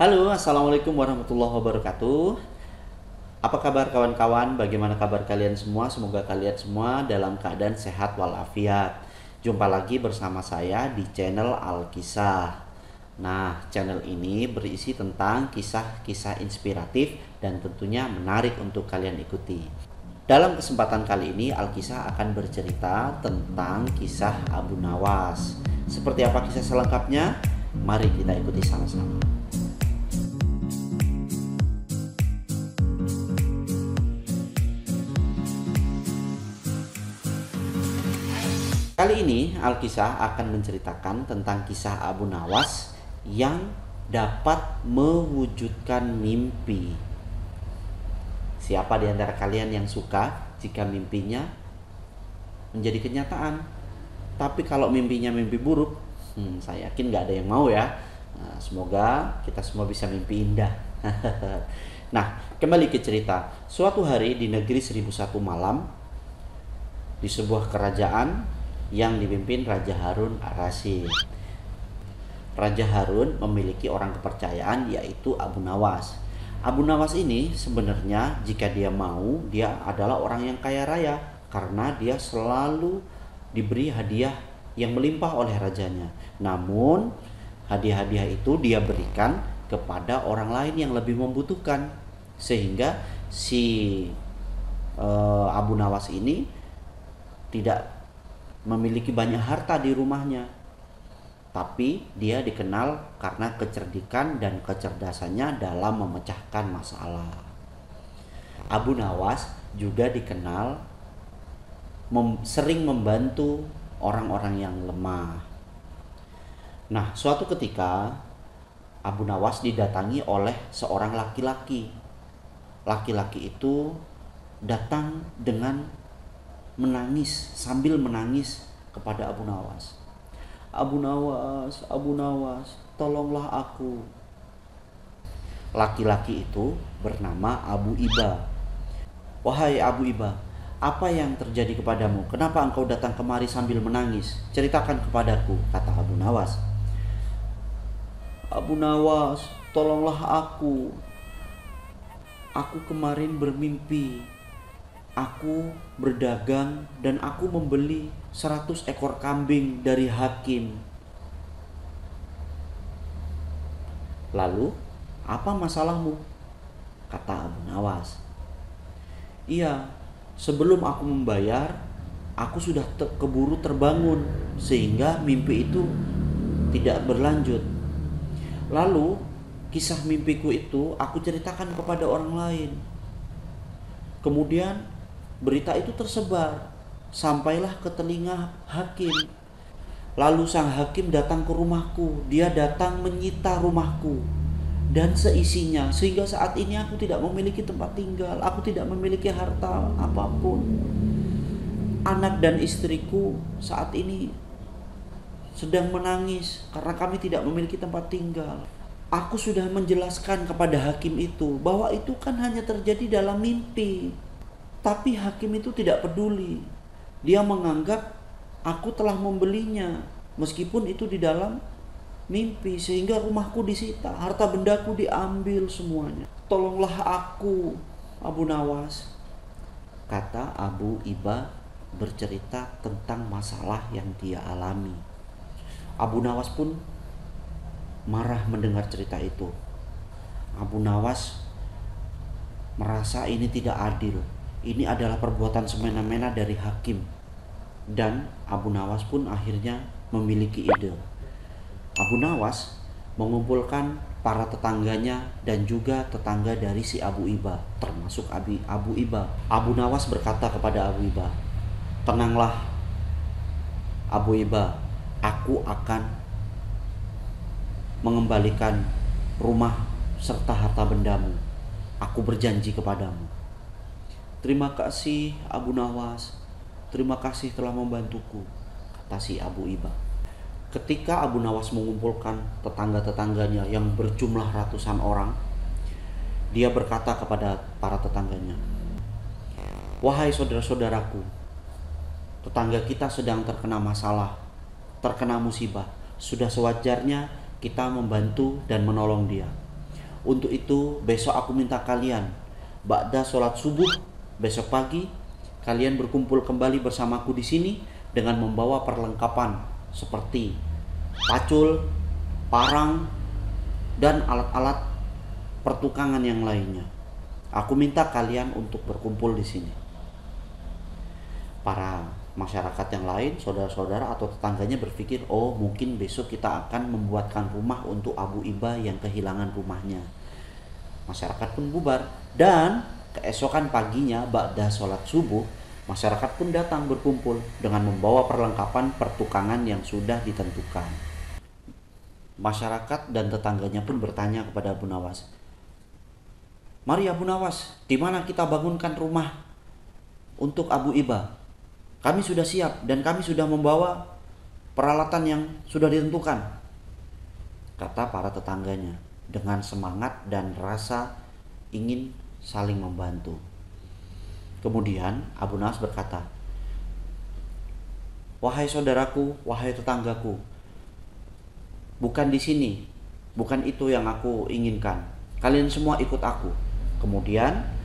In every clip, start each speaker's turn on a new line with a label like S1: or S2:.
S1: Halo, assalamualaikum warahmatullahi wabarakatuh. Apa kabar kawan-kawan? Bagaimana kabar kalian semua? Semoga kalian semua dalam keadaan sehat walafiat. Jumpa lagi bersama saya di channel Alkisah. Nah, channel ini berisi tentang kisah-kisah inspiratif dan tentunya menarik untuk kalian ikuti. Dalam kesempatan kali ini, Alkisah akan bercerita tentang kisah Abu Nawas. Seperti apa kisah selengkapnya? Mari kita ikuti sama-sama. Kali ini Alkisah akan menceritakan tentang kisah Abu Nawas yang dapat mewujudkan mimpi. Siapa di antara kalian yang suka jika mimpinya menjadi kenyataan? Tapi kalau mimpinya mimpi buruk, saya yakin nggak ada yang mau ya. Nah, semoga kita semua bisa mimpi indah. Nah, kembali ke cerita. Suatu hari di negeri 1001 malam, di sebuah kerajaan yang dipimpin Raja Harun Ar-Rasyid. Raja Harun memiliki orang kepercayaan yaitu Abu Nawas. Abu Nawas ini sebenarnya jika dia mau, dia adalah orang yang kaya raya karena dia selalu diberi hadiah yang melimpah oleh rajanya. Namun hadiah-hadiah itu dia berikan kepada orang lain yang lebih membutuhkan, sehingga si Abu Nawas ini tidak memiliki banyak harta di rumahnya, tapi dia dikenal karena kecerdikan dan kecerdasannya dalam memecahkan masalah. Abu Nawas juga dikenal sering membantu orang-orang yang lemah. Nah, suatu ketika Abu Nawas didatangi oleh seorang laki-laki. Laki-laki itu datang dengan menangis, sambil menangis kepada Abu Nawas. Abu Nawas, Abu Nawas, tolonglah aku. Laki-laki itu bernama Abu Iba. Wahai Abu Iba, apa yang terjadi kepadamu? Kenapa engkau datang kemari sambil menangis? Ceritakan kepadaku, kata Abu Nawas. Abu Nawas, tolonglah aku. Aku kemarin bermimpi. Aku berdagang dan aku membeli 100 ekor kambing dari hakim. Lalu, apa masalahmu? Kata Abu Nawas. Iya, sebelum aku membayar, aku sudah keburu terbangun sehingga mimpi itu tidak berlanjut. Lalu, kisah mimpiku itu aku ceritakan kepada orang lain. Kemudian berita itu tersebar, sampailah ke telinga hakim. Lalu sang hakim datang ke rumahku. Dia datang menyita rumahku dan seisinya, sehingga saat ini aku tidak memiliki tempat tinggal. Aku tidak memiliki harta apapun. Anak dan istriku saat ini sedang menangis karena kami tidak memiliki tempat tinggal. Aku sudah menjelaskan kepada hakim itu bahwa itu kan hanya terjadi dalam mimpi. Tapi hakim itu tidak peduli. Dia menganggap aku telah membelinya meskipun itu di dalam mimpi, sehingga rumahku disita, harta bendaku diambil semuanya. Tolonglah aku, Abu Nawas. Kata Abu Iba bercerita tentang masalah yang dia alami. Abu Nawas pun marah mendengar cerita itu. Abu Nawas merasa ini tidak adil. Ini adalah perbuatan semena-mena dari hakim. Dan Abu Nawas pun akhirnya memiliki ide. Abu Nawas mengumpulkan para tetangganya dan juga tetangga dari si Abu Iba, termasuk Abu Iba. Abu Nawas berkata kepada Abu Iba, "Tenanglah Abu Iba, aku akan mengembalikan rumah serta harta bendamu. Aku berjanji kepadamu." "Terima kasih Abu Nawas, terima kasih telah membantuku," kata si Abu Iba. Ketika Abu Nawas mengumpulkan tetangga-tetangganya yang berjumlah ratusan orang, dia berkata kepada para tetangganya, "Wahai saudara-saudaraku, tetangga kita sedang terkena masalah, terkena musibah. Sudah sewajarnya kita membantu dan menolong dia. Untuk itu besok aku minta kalian, ba'da sholat subuh besok pagi, kalian berkumpul kembali bersamaku di sini dengan membawa perlengkapan seperti pacul, parang, dan alat-alat pertukangan yang lainnya. Aku minta kalian untuk berkumpul di sini. Para masyarakat yang lain, saudara-saudara atau tetangganya berpikir, oh mungkin besok kita akan membuatkan rumah untuk Abu Iba yang kehilangan rumahnya. Masyarakat pun bubar, dan keesokan paginya ba'da sholat subuh, masyarakat pun datang berkumpul dengan membawa perlengkapan pertukangan yang sudah ditentukan. Masyarakat dan tetangganya pun bertanya kepada Abu Nawas, mari Abu Nawas, di mana kita bangunkan rumah untuk Abu Iba? Kami sudah siap dan kami sudah membawa peralatan yang sudah ditentukan, kata para tetangganya dengan semangat dan rasa ingin saling membantu. Kemudian Abu Nawas berkata, wahai saudaraku, wahai tetanggaku, bukan di sini, bukan itu yang aku inginkan. Kalian semua ikut aku. Kemudian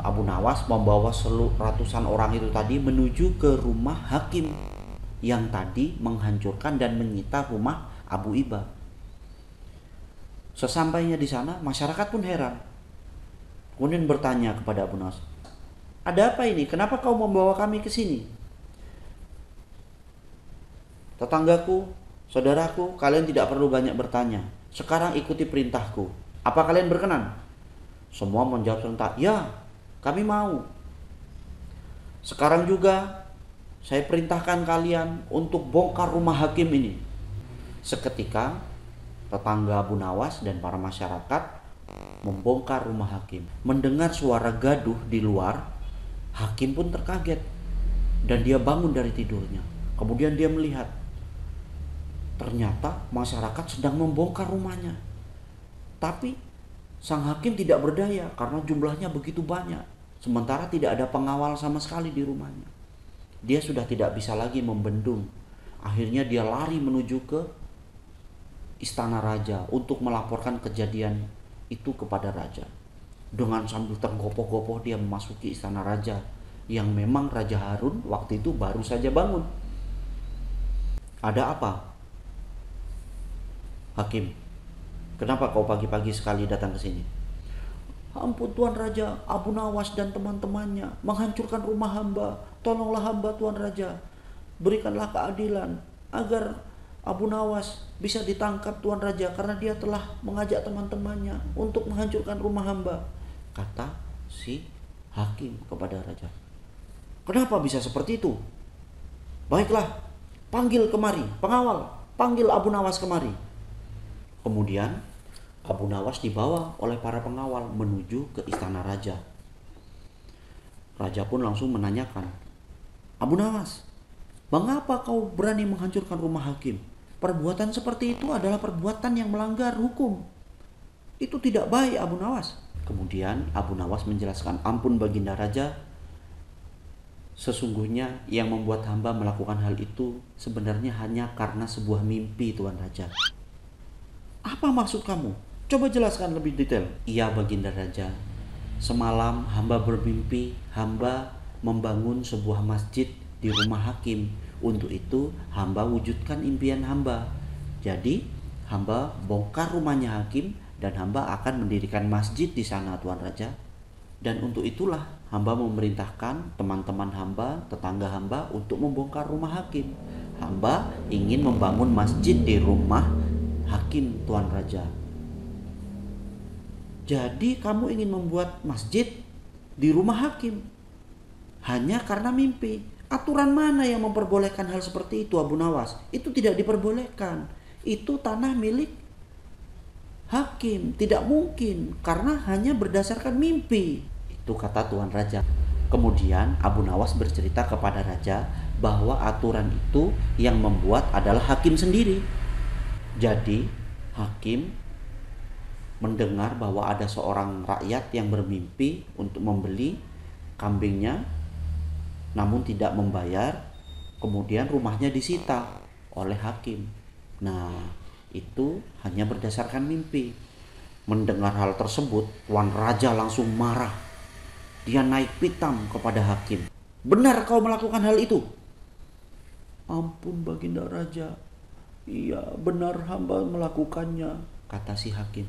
S1: Abu Nawas membawa ratusan orang itu tadi menuju ke rumah hakim yang tadi menghancurkan dan menyita rumah Abu Iba. Sesampainya di sana, masyarakat pun heran. Kemudian bertanya kepada Abu Nawas, ada apa ini? Kenapa kau membawa kami ke sini? Tetanggaku, saudaraku, kalian tidak perlu banyak bertanya. Sekarang ikuti perintahku. Apa kalian berkenan? Semua menjawab serentak, ya, kami mau. Sekarang juga saya perintahkan kalian untuk bongkar rumah hakim ini. Seketika tetangga Abu Nawas dan para masyarakat membongkar rumah hakim. Mendengar suara gaduh di luar, hakim pun terkaget dan dia bangun dari tidurnya. Kemudian dia melihat ternyata masyarakat sedang membongkar rumahnya. Tapi sang hakim tidak berdaya karena jumlahnya begitu banyak. Sementara tidak ada pengawal sama sekali di rumahnya. Dia sudah tidak bisa lagi membendung. Akhirnya dia lari menuju ke istana raja untuk melaporkan kejadian itu kepada raja. Dengan sambil tergopoh-gopoh dia memasuki istana raja, yang memang Raja Harun waktu itu baru saja bangun. Ada apa? Hakim, kenapa kau pagi-pagi sekali datang ke sini? Ampun Tuan Raja, Abu Nawas dan teman-temannya menghancurkan rumah hamba. Tolonglah hamba Tuan Raja. Berikanlah keadilan agar Abu Nawas bisa ditangkap Tuan Raja karena dia telah mengajak teman-temannya untuk menghancurkan rumah hamba, kata si hakim kepada raja. Kenapa bisa seperti itu? Baiklah, panggil kemari pengawal, panggil Abu Nawas kemari. Kemudian Abu Nawas dibawa oleh para pengawal menuju ke istana raja. Raja pun langsung menanyakan, Abu Nawas, mengapa kau berani menghancurkan rumah hakim? Perbuatan seperti itu adalah perbuatan yang melanggar hukum. Itu tidak baik Abu Nawas. Kemudian Abu Nawas menjelaskan, ampun Baginda Raja, sesungguhnya yang membuat hamba melakukan hal itu sebenarnya hanya karena sebuah mimpi Tuan Raja. Apa maksud kamu? Coba jelaskan lebih detail. Iya Baginda Raja, semalam hamba bermimpi hamba membangun sebuah masjid di rumah hakim. Untuk itu hamba wujudkan impian hamba. Jadi hamba bongkar rumahnya hakim dan hamba akan mendirikan masjid di sana Tuan Raja. Dan untuk itulah hamba memerintahkan teman-teman hamba, tetangga hamba untuk membongkar rumah hakim. Hamba ingin membangun masjid di rumah hakim Tuan Raja. Jadi kamu ingin membuat masjid di rumah hakim hanya karena mimpi. Aturan mana yang memperbolehkan hal seperti itu Abu Nawas? Itu tidak diperbolehkan. Itu tanah milik hakim. Tidak mungkin karena hanya berdasarkan mimpi. Itu kata Tuan Raja. Kemudian Abu Nawas bercerita kepada Raja bahwa aturan itu yang membuat adalah hakim sendiri. Jadi hakim mendengar bahwa ada seorang rakyat yang bermimpi untuk membeli kambingnya namun tidak membayar, kemudian rumahnya disita oleh hakim. Nah, itu hanya berdasarkan mimpi. Mendengar hal tersebut, Tuan Raja langsung marah. Dia naik pitam kepada hakim. "Benar kau melakukan hal itu?" "Ampun Baginda Raja, iya benar hamba melakukannya," kata si hakim.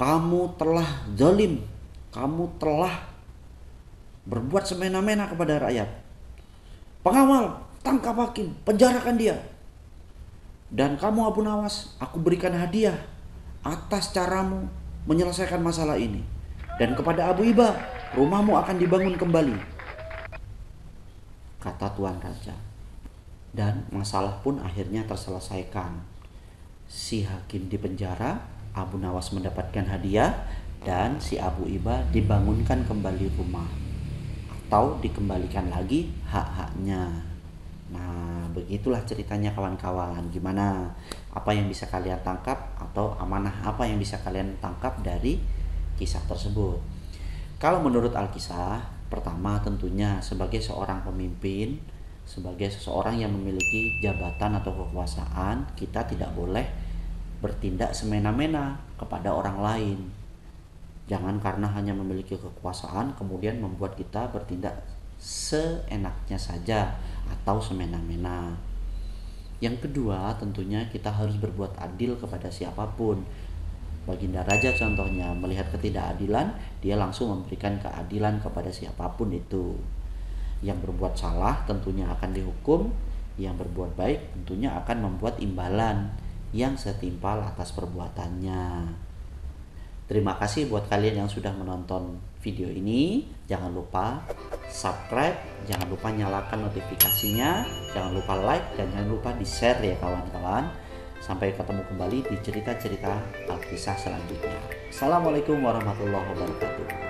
S1: "Kamu telah zalim, kamu telah berbuat semena-mena kepada rakyat. Pengawal, tangkap hakim, penjarakan dia. Dan kamu Abu Nawas, aku berikan hadiah atas caramu menyelesaikan masalah ini. Dan kepada Abu Iba, rumahmu akan dibangun kembali," kata Tuan Raja. Dan masalah pun akhirnya terselesaikan. Si hakim dipenjara, Abu Nawas mendapatkan hadiah, dan si Abu Iba dibangunkan kembali rumah atau dikembalikan lagi hak-haknya. Nah, begitulah ceritanya kawan-kawan. Gimana? Apa yang bisa kalian tangkap atau amanah apa yang bisa kalian tangkap dari kisah tersebut? Kalau menurut Alkisah, pertama tentunya sebagai seorang pemimpin, sebagai seseorang yang memiliki jabatan atau kekuasaan, kita tidak boleh bertindak semena-mena kepada orang lain. Jangan karena hanya memiliki kekuasaan kemudian membuat kita bertindak seenaknya saja atau semena-mena. Yang kedua, tentunya kita harus berbuat adil kepada siapapun. Baginda Raja contohnya melihat ketidakadilan, dia langsung memberikan keadilan kepada siapapun itu. Yang berbuat salah tentunya akan dihukum, yang berbuat baik tentunya akan membuat imbalan yang setimpal atas perbuatannya. Terima kasih buat kalian yang sudah menonton video ini. Jangan lupa subscribe, jangan lupa nyalakan notifikasinya, jangan lupa like, dan jangan lupa di-share ya kawan-kawan. Sampai ketemu kembali di cerita-cerita Alkisah selanjutnya. Assalamualaikum warahmatullahi wabarakatuh.